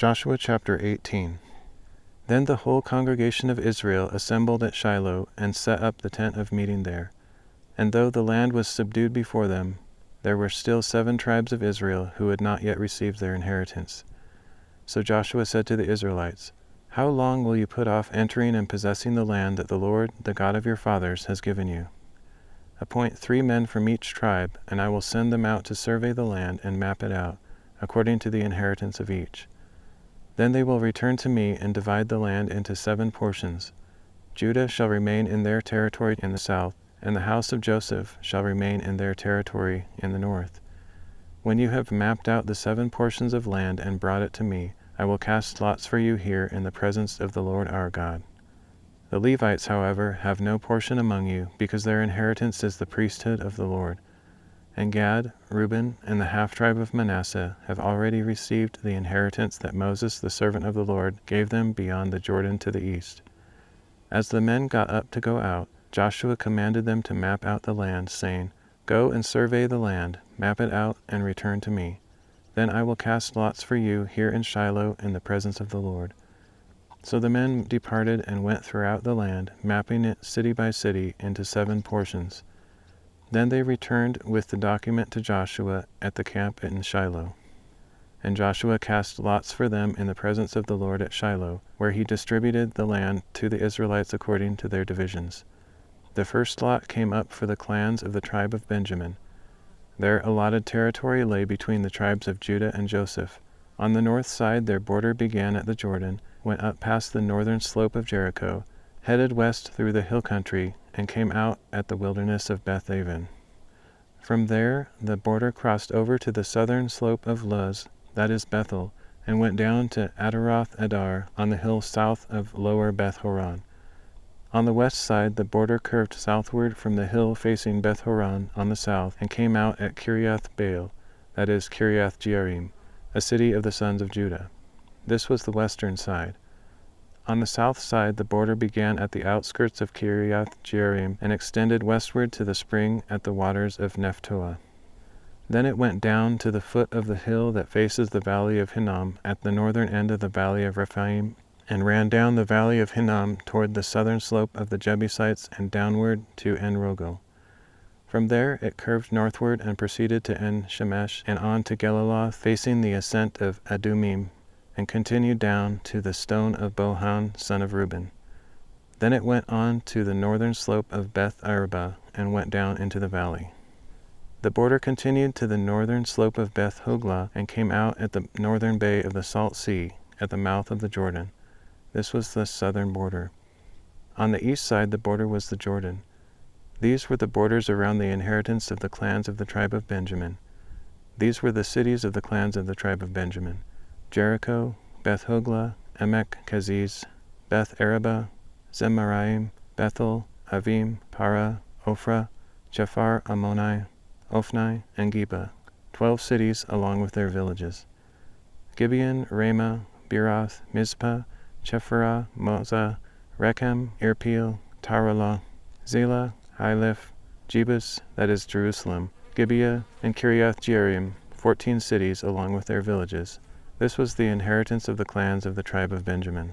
Joshua chapter 18. Then the whole congregation of Israel assembled at Shiloh and set up the tent of meeting there. And though the land was subdued before them, there were still 7 tribes of Israel who had not yet received their inheritance. So Joshua said to the Israelites, "How long will you put off entering and possessing the land that the Lord, the God of your fathers, has given you? Appoint 3 men from each tribe, and I will send them out to survey the land and map it out, according to the inheritance of each. Then they will return to me and divide the land into 7 portions. Judah shall remain in their territory in the south, and the house of Joseph shall remain in their territory in the north. When you have mapped out the 7 portions of land and brought it to me, I will cast lots for you here in the presence of the Lord our God. The Levites, however, have no portion among you, because their inheritance is the priesthood of the Lord. And Gad, Reuben, and the half-tribe of Manasseh have already received the inheritance that Moses, the servant of the Lord, gave them beyond the Jordan to the east." As the men got up to go out, Joshua commanded them to map out the land, saying, "Go and survey the land, map it out, and return to me. Then I will cast lots for you here in Shiloh in the presence of the Lord." So the men departed and went throughout the land, mapping it city by city into 7 portions. Then they returned with the document to Joshua at the camp in Shiloh. And Joshua cast lots for them in the presence of the Lord at Shiloh, where he distributed the land to the Israelites according to their divisions. The first lot came up for the clans of the tribe of Benjamin. Their allotted territory lay between the tribes of Judah and Joseph. On the north side their border began at the Jordan, went up past the northern slope of Jericho, headed west through the hill country, and came out at the wilderness of Beth-aven. From there the border crossed over to the southern slope of Luz, that is Bethel, and went down to Ataroth Adar on the hill south of lower Beth-horon. On the west side the border curved southward from the hill facing Beth-horon on the south, and came out at Kiriath-baal, that is Kiriath-jearim, a city of the sons of Judah. This was the western side. On the south side the border began at the outskirts of Kiriath-jearim and extended westward to the spring at the waters of Nephtoah. Then it went down to the foot of the hill that faces the valley of Hinnom at the northern end of the valley of Rephaim, and ran down the valley of Hinnom toward the southern slope of the Jebusites and downward to En-rogel. From there it curved northward and proceeded to En-shemesh and on to Geliloth, facing the ascent of Adumim, and continued down to the stone of Bohan, son of Reuben. Then it went on to the northern slope of Beth-arabah and went down into the valley. The border continued to the northern slope of Beth-hoglah and came out at the northern bay of the Salt Sea, at the mouth of the Jordan. This was the southern border. On the east side the border was the Jordan. These were the borders around the inheritance of the clans of the tribe of Benjamin. These were the cities of the clans of the tribe of Benjamin: Jericho, Beth-hoglah, Emek-keziz, Beth-arabah, Zemaraim, Bethel, Avim, Para, Ophrah, Chephar Ammoni, Ophni, and Geba, 12 cities along with their villages. Gibeon, Ramah, Beeroth, Mizpah, Chephirah, Moza, Rechem, Irpeel, Taralah, Zelah, Haleph, Jebus, that is Jerusalem, Gibeah, and Kiriath-jearim, 14 cities along with their villages. This was the inheritance of the clans of the tribe of Benjamin.